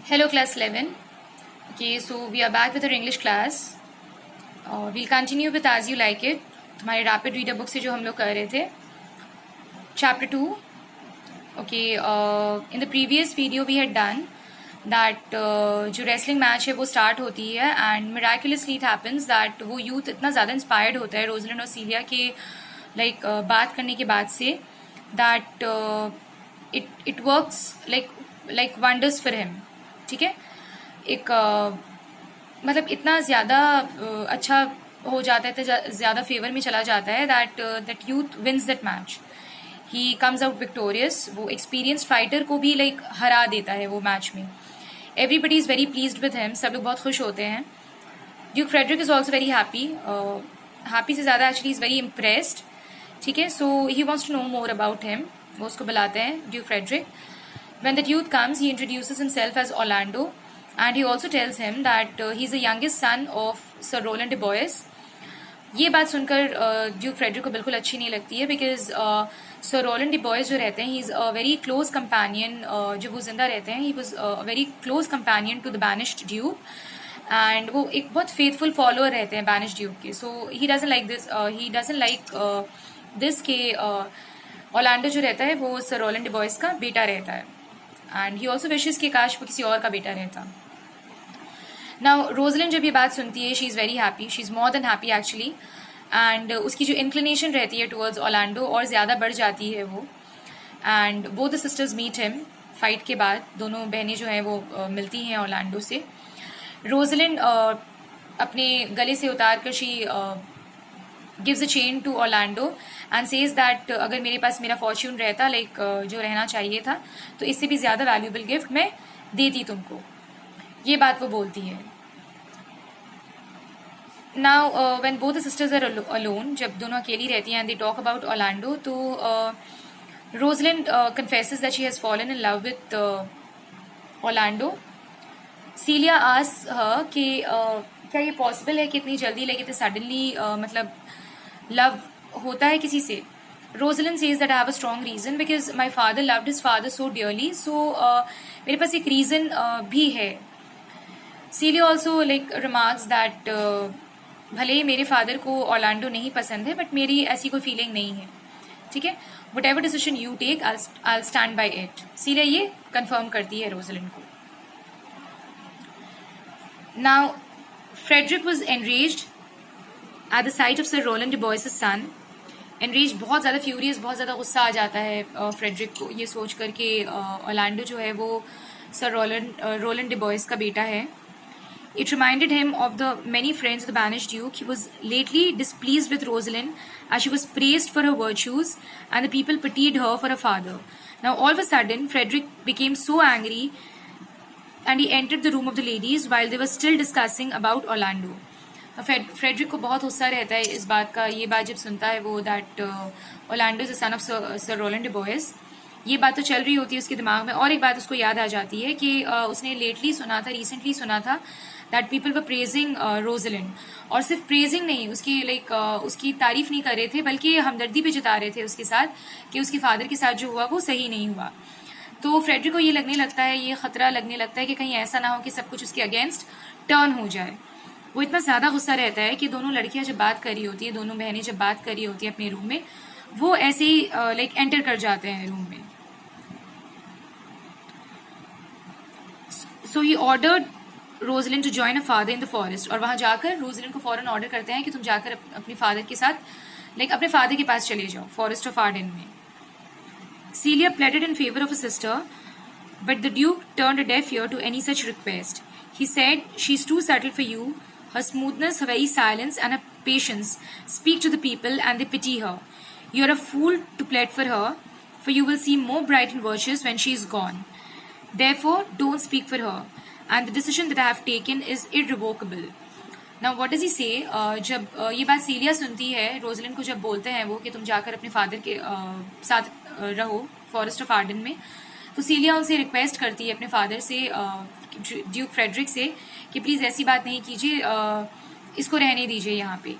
Hello, class 11. Okay, so we are back with our English class. We'll continue with As You Like It. हमारे rapid reader book से जो हम लोग कर रहे थे chapter 2. Okay, in the previous video we had done that जो wrestling match है वो स्टार्ट होती है and miraculously it happens that वो यूथ इतना ज़्यादा इंस्पायर्ड होता है रोजलिन और सीलिया के बात करने के बाद say that it works like wonders for him. ठीक है, एक मतलब इतना ज़्यादा अच्छा हो जाता है, ज़्यादा फेवर में चला जाता है that youth wins that match. He comes out victorious. वो एक्सपीरियंस फाइटर को भी हरा देता है वो मैच में. Everybody is very pleased with him. सब लोग बहुत खुश होते हैं. Duke Frederick is also very happy. Happy से ज़्यादा एक्चुअली इज़ वेरी इम्प्रेस्ड. ठीक है, so he wants to know more about him. वो उसको बुलाते हैं Duke Frederick. When the youth comes, he introduces himself as Orlando, and he also tells him that he's the youngest son of Sir Roland de Boys. ये बात सुनकर Duke Frederick को बिल्कुल अच्छी नहीं लगती है because sir Rowland de Boys जो रहते हैं he is a very close companion. जब वो जिंदा रहते हैं he was a very close companion to the banished duke and वो एक बहुत फेथफुल फॉलोअर रहते हैं बैनिश्ड ड्यूक के. So he doesn't like this. He doesn't like this के ऑर्लैंडो जो रहता है वो सर रोलैंड डी बॉयज का बेटा रहता है एंड ही ऑल्सो विशेज कि काश वो किसी और का बेटा रहता. नाउ रोजलिन जब ये बात सुनती है she is very happy. She is more than happy actually. And उसकी जो इंक्लिनेशन रहती है टुवर्ड्स ऑर्लैंडो और ज़्यादा बढ़ जाती है वो. And both the sisters meet him. Fight के बाद दोनों बहनें जो हैं वो मिलती हैं ऑर्लैंडो से. रोजलिन अपने गले से उतार कर she gives a chain to Orlando and says that अगर मेरे पास मेरा फॉर्च्यून रहता जो रहना चाहिए था तो इससे भी ज़्यादा वैल्यूबल गिफ्ट मैं देती तुमको. ये बात वो बोलती है. Now when both the sisters are alone, जब दोनों अकेली रहती हैं and they talk about Orlando तो Rosalind confesses that she has fallen in love with Orlando. Celia asks her कि क्या ये पॉसिबल है कि इतनी जल्दी इतनी सडनली मतलब लव होता है किसी से. Rosalind says that I have a strong reason because my father loved his father so dearly. So मेरे पास एक रीजन भी है. सीलिया ऑल्सो रिमार्क्स दैट भले ही मेरे फादर को ऑर्लैंडो नहीं पसंद है बट मेरी ऐसी कोई फीलिंग नहीं है. ठीक है, whatever decision you take I stand by it. Celia ये कंफर्म करती है रोजलिन को. Now Frederick was enraged at the sight of Sir Roland de Boys' son. Enraged, बहुत ज़्यादा फ्यूरियस, बहुत ज़्यादा गुस्सा आ जाता है फ्रेडरिक को ये सोच कर कि ऑर्लैंडो जो है वो सर रोलैंड डे बॉयस का बेटा है. It reminded him of the many friends of the banished duke. He was lately displeased with Rosalind as she was praised for her virtues and the people pitied her for her father. Now all of a sudden Frederick became so angry and he entered the room of the ladies while they were still discussing about Orlando. Frederick को बहुत गुस्सा रहता है इस बात का. ये बात जब सुनता है वो that Orlando is the son of sir Rowland de Boys. ये बात तो चल रही होती है उसके दिमाग में और एक बात उसको याद आ जाती है कि उसने रिसेंटली सुना था that people were praising Rosalind. और सिर्फ प्रेजिंग नहीं, उसकी उसकी तारीफ नहीं कर रहे थे बल्कि हमदर्दी भी जता रहे थे उसके साथ कि उसके फादर के साथ जो हुआ वो सही नहीं हुआ. तो फ्रेडरिक को ये लगने लगता है, ये खतरा लगने लगता है कि कहीं ऐसा ना हो कि सब कुछ उसके अगेंस्ट टर्न हो जाए. वो इतना ज़्यादा गुस्सा रहता है कि दोनों लड़कियां जब बात कर रही होती है, दोनों बहनें जब बात कर रही होती है अपने रूम में, वो ऐसे ही एंटर कर जाते हैं रूम में. So he ordered Rosalind to join a father in the forest. और वहां जाकर रोजलिन को फौरन ऑर्डर करते हैं कि तुम जाकर अपने फादर के साथ अपने फादर के पास चले जाओ फॉरेस्ट ऑफ आर्डन में. Celia pleaded in favour of a sister but the duke turned a deaf ear to any such request. He said she is too subtle for you. Her smoothness, her very silence, and her patience speak to the people, and they pity her. You are a fool to plead for her, for you will see more bright and virtuous when she is gone. Therefore, don't speak for her, and the decision that I have taken is irrevocable. Now, what does he say? जब ये बात सीलिया सुनती है, Rosalind को जब बोलते हैं वो कि तुम जाकर अपने फादर के साथ रहो फॉरेस्ट ऑफ आर्डन में, तो सीलिया उनसे रिक्वेस्ट करती है अपने फादर से, ड्यूक फ्रेडरिक से, कि प्लीज़ ऐसी बात नहीं कीजिए, इसको रहने दीजिए यहाँ पे.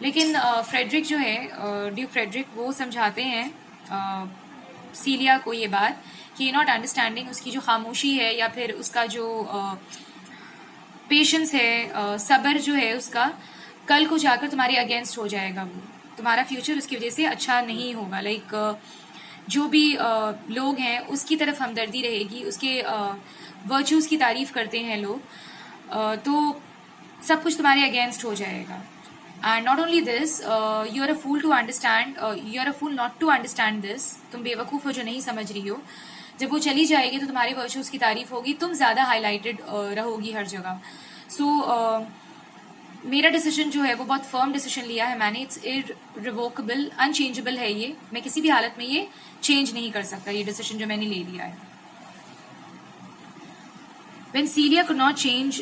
लेकिन फ्रेडरिक जो है ड्यूक फ्रेडरिक वो समझाते हैं सीलिया को ये बात कि नॉट अंडरस्टैंडिंग, उसकी जो खामोशी है या फिर उसका जो पेशेंस है, सब्र जो है उसका, कल को जाकर तुम्हारे अगेंस्ट हो जाएगा। वो तुम्हारा फ्यूचर उसकी वजह से अच्छा नहीं होगा। लाइक जो भी लोग हैं उसकी तरफ हमदर्दी रहेगी, उसके वर्च्यूज़ की तारीफ करते हैं लोग, तो सब कुछ तुम्हारे अगेंस्ट हो जाएगा। And not only this, you are a fool to understand, you are a fool not to understand this. तुम बेवकूफ़ हो जो नहीं समझ रही हो। जब वो चली जाएगी तो तुम्हारे वर्च्यूज़ की तारीफ होगी, तुम ज़्यादा हाईलाइटेड रहोगी हर जगह। सो मेरा डिसीजन जो है वो बहुत फर्म डिसीजन लिया है मैंने। इट्स इररिवोकेबल, अनचेंजेबल है ये। मैं किसी भी हालत में ये चेंज नहीं कर सकता, ये डिसीजन जो मैंने ले लिया है। When Celia could not change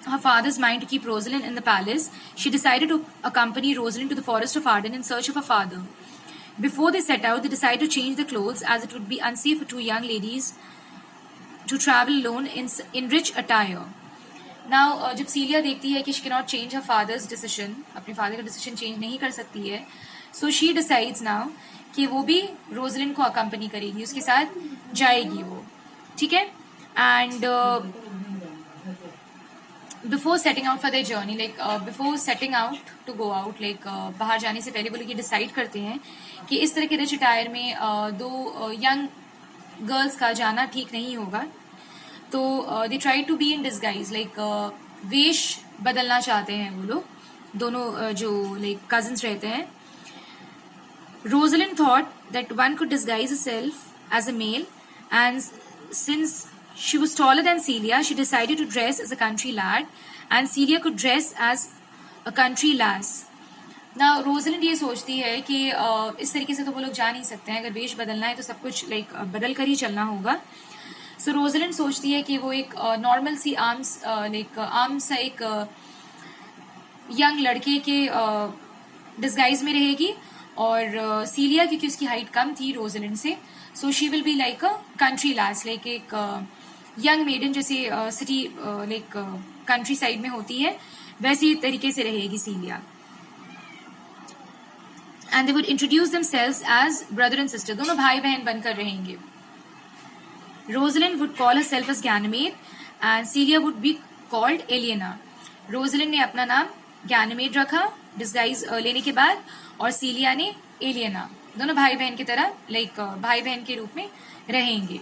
her father's mind to keep Rosalind in the palace, she decided to accompany Rosalind to the forest of Arden in search of her father. Before they set out, they decided to change their clothes as it would be unsafe for two young ladies to travel alone in rich attire. Now, जब सीलिया देखती है कि she cannot change her father's decision, अपने father का decision change नहीं कर सकती है, so she decides now कि वो भी रोजलिंड को accompany करेगी, उसके साथ जाएगी वो, ठीक है? And before setting out for their journey, like before setting out to go out, like बाहर जाने से पहले वो लोग ये डिसाइड करते हैं कि इस तरह के रिच अटायर में दो यंग गर्ल्स का जाना ठीक नहीं होगा। तो they try to be in disguise, like वेश बदलना चाहते हैं वो लोग, दोनों जो लाइक कजिन्स रहते हैं। Rosalind thought that one could disguise herself as a male, and since she was taller than Celia, she decided to dress as a country lad, and Celia could dress as a country lass. Now, Rosalind ये सोचती है कि इस तरीके से तो वो लोग जा नहीं सकते हैं, अगर वेश बदलना है तो सब कुछ लाइक बदल कर ही चलना होगा। सो रोजलिंड सोचती है कि वो एक नॉर्मल सी आम सा एक यंग लड़के के डिस्गाइज में रहेगी, और सीलिया क्योंकि उसकी हाइट कम थी रोजलिंड से, so she will be like a country lass, like एक यंग मेडन जैसे सिटी लाइक कंट्री साइड में होती है वैसी तरीके से रहेगी Celia. And they would introduce themselves as brother and sister, दोनों भाई बहन बनकर रहेंगे। Rosalind would call herself as Ganymede and Celia would be called Eleanor. Rosalind ने अपना नाम Ganymede रखा डिस्गाइज लेने के बाद, और सीलिया ने एलियना, दोनों भाई बहन की तरह लाइक भाई बहन के रूप में रहेंगे।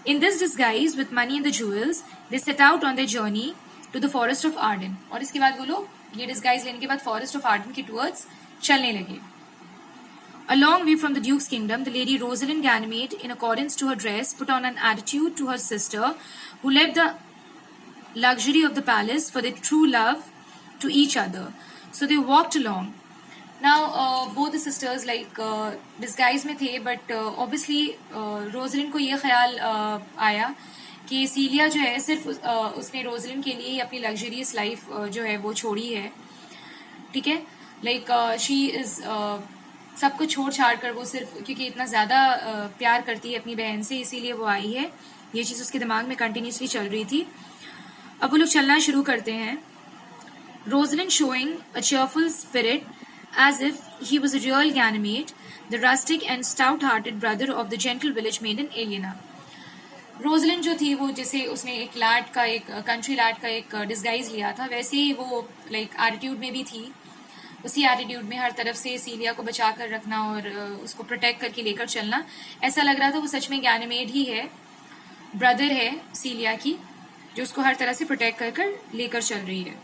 In this disguise with money and the jewels, they set out on their journey to the forest of Arden. और इसके बाद वो लोग ये डिस्गाइज लेने के बाद फॉरेस्ट ऑफ आर्डन के टूवर्ड्स चलने लगे। A long way from the Duke's kingdom, the lady Rosalind Ganymede, in accordance to her dress, put on an attitude to her sister, who left the luxury of the palace for their true love to each other. So they walked along. Now, both the sisters disguise में थे, but obviously Rosalind को ये ख्याल आया कि सीलिया जो है सिर्फ उसने रोजलिंड के लिए ही अपनी लग्जरियस लाइफ जो है वो छोड़ी है, ठीक है? लाइक शी इज सब कुछ छोड़ छाड़ कर वो सिर्फ क्योंकि इतना ज़्यादा प्यार करती है अपनी बहन से, इसीलिए वो आई है। ये चीज़ उसके दिमाग में कंटिन्यूसली चल रही थी। अब वो लोग चलना शुरू करते हैं। Rosalind showing a cheerful spirit as if he was a real Ganymede, the rustic and stout-hearted brother of the gentle village maiden Eleanor. Rosalind जो थी वो जैसे उसने एक लाड का, एक कंट्री लाड का एक डिस्गाइज लिया था, वैसे ही वो लाइक एटीट्यूड में भी थी। उसी एटीट्यूड में हर तरफ से सीलिया को बचा कर रखना और उसको प्रोटेक्ट करके लेकर चलना, ऐसा लग रहा था वो सच में गैनीमेड ही है, ब्रदर है सीलिया की, जो उसको हर तरह से प्रोटेक्ट कर लेकर चल रही है।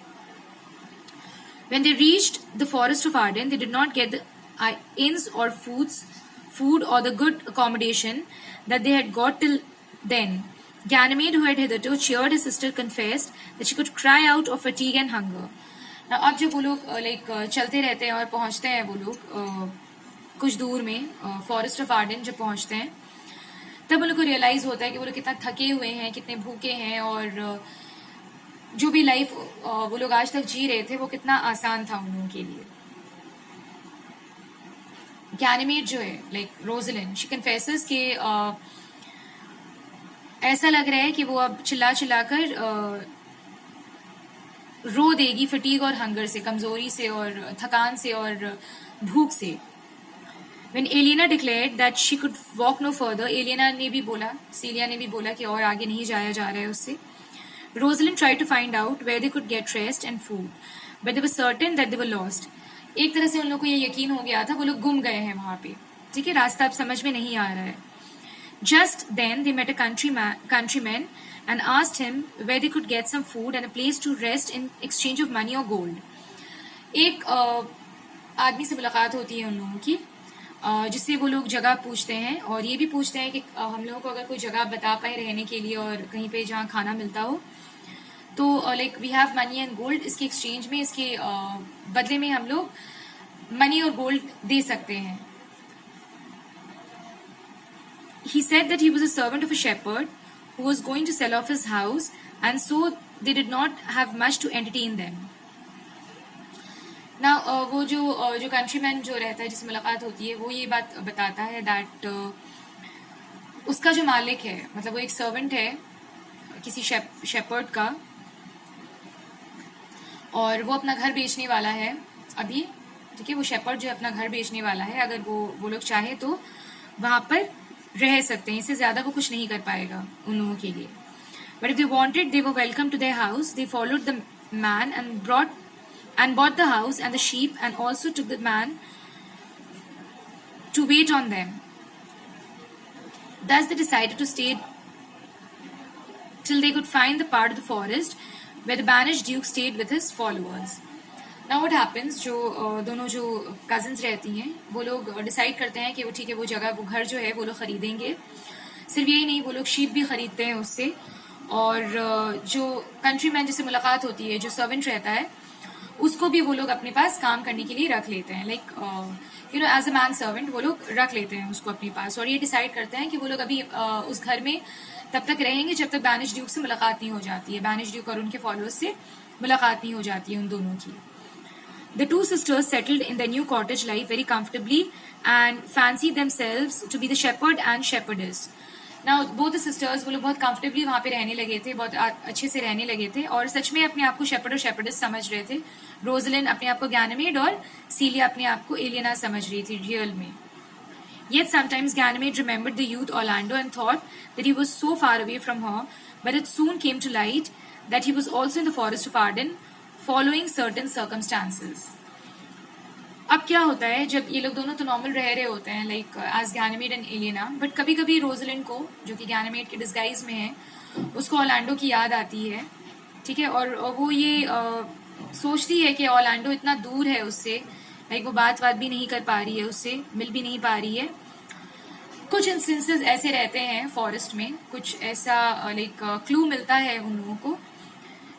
When they reached the forest of Arden, they did not get the inns or food or the good accommodation that they had got till then. Ganymede, who had hitherto cheered his sister, confessed that she could cry out of fatigue and hunger. Now, अब जब वो लोग like चलते रहते हैं और पहुंचते हैं वो लोग कुछ दूर में फॉरेस्ट ऑफ आर्डन जब पहुंचते हैं, तब उन लोग को रियलाइज होता है कि वो लोग कितना थके हुए हैं, कितने भूखे हैं, और जो भी लाइफ वो लोग आज तक जी रहे थे वो कितना आसान था उन लोगों के लिए। गैनीमेड जो है लाइक रोजलिंड, शी कन्फेसेस कि ऐसा लग रहा है कि वो अब चिल्ला कर रो देगी फटीग और हंगर से, कमजोरी से और थकान से और भूख से। When Elena declared that she could walk no further, Elena ने भी बोला, Celia ने भी बोला कि और आगे नहीं जाया जा रहा है उससे. Rosalind tried to find out where they could get rest and food, but they were certain that they were lost. एक तरह से उन लोगों को ये यकीन हो गया था वो लोग गुम गए हैं वहां पे. ठीक है, रास्ता अब समझ में नहीं आ रहा है. Just then they met a countryman and asked him where they could get some food and a place to rest in exchange of money or gold. एक आदमी से मुलाकात होती है उन लोगों की, जिससे वो लोग जगह पूछते हैं और ये भी पूछते हैं कि हम लोगों को अगर कोई जगह बता पाए रहने के लिए और कहीं पे जहाँ खाना मिलता हो तो like we have money and gold, इसके एक्सचेंज में, इसके बदले में हम लोग मनी और गोल्ड दे सकते हैं. He said that he was a servant of a shepherd who was going to sell off his house, and so they did not have much to entertain them. Now, वो जो countryman जो रहता है जिससे मुलाकात होती है वो ये बात बताता है that उसका जो मालिक है, मतलब वो एक servant है किसी shepherd का और वो अपना घर बेचने वाला है अभी. ठीक है, वो shepherd जो अपना घर बेचने वाला है, अगर वो लोग चाहे तो वहां पर रह सकते हैं, इससे ज्यादा वो कुछ नहीं कर पाएगा उन लोगों के लिए. But if they wanted they were welcome to their house. They followed the man and bought the house and the sheep and also took the man to wait on them. Thus they decided to stay till they could find the part of the forest where the banished duke stayed with his followers. Now what happens, जो दोनों जो cousins रहती हैं वो लोग decide करते हैं कि वो ठीक है वो जगह वो घर जो है वो लोग खरीदेंगे. सिर्फ यही नहीं, वो लोग शीप भी खरीदते हैं उससे. और जो कंट्रीमैन जिससे मुलाकात होती है, जो सर्वेंट रहता है, उसको भी वो लोग अपने पास काम करने के लिए रख लेते हैं. Like you know as a man servant वो लोग रख लेते हैं उसको अपने पास. और ये डिसाइड करते हैं कि वो लोग अभी उस घर में तब तक रहेंगे जब तक बैनिश ड्यूक से मुलाकात नहीं हो जाती है, बैनिश ड्यूक और उनके फॉलोअर्स से मुलाकात नहीं हो जाती है उन दोनों की. The two sisters settled in their new cottage life very comfortably and fancied themselves to be the shepherd and shepherdess. Now both the sisters वो लोग बहुत comfortably वहाँ पे रहने लगे थे, बहुत अच्छे से रहने लगे थे और सच में अपने आप को shepherd और shepherdess समझ रहे थे. रोजलिन अपने आप को Ganymede और सीलिया अपने आप को एलियना समझ रही थी रियल में. Yet sometimes Ganymede remembered the youth Orlando and thought that he was so far away from her, but it soon came to light that he was also in the forest of Arden, following certain circumstances. अब क्या होता है जब ये लोग दोनों तो normal रह रहे होते हैं like as Ganymede and Aliena, but कभी कभी रोजलिन को जो कि गैनीमेड के डिस्गाइज में है उसको ऑर्लैंडो की याद आती है. ठीक है, और वो ये सोचती है कि ऑर्लैंडो इतना दूर है उससे, लाइक वो बात भी नहीं कर पा रही है उससे, मिल भी नहीं पा रही है. कुछ इंस्टेंसेस ऐसे रहते हैं फॉरेस्ट में, कुछ ऐसा लाइक क्लू मिलता है उन लोगों को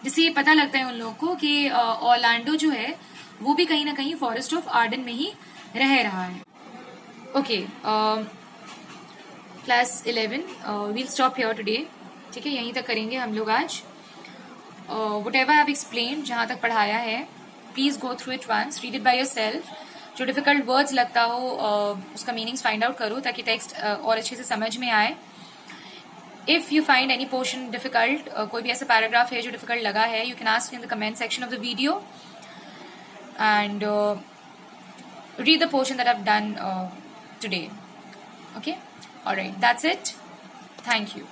जिससे ये पता लगता है उन लोगों को कि ऑर्लैंडो जो है वो भी कहीं ना कहीं फॉरेस्ट ऑफ आर्डन में ही रह रहा है. Okay, class 11 we'll stop here today. ठीक है, यहीं तक करेंगे हम लोग आज. व्हाटएवर आई हैव एक्सप्लेन्ड, जहाँ तक पढ़ाया है, please go through it once, read it by yourself. जो डिफिकल्ट वर्ड्स लगता हो उसका मीनिंग्स फाइंड आउट करो ताकि टेक्स्ट और अच्छे से समझ में आए. If you find any portion difficult, कोई भी ऐसा पैराग्राफ है जो डिफिकल्ट लगा है, you can ask in the comment section of the video and read the portion that I've done today. Okay, all right, that's it. Thank you.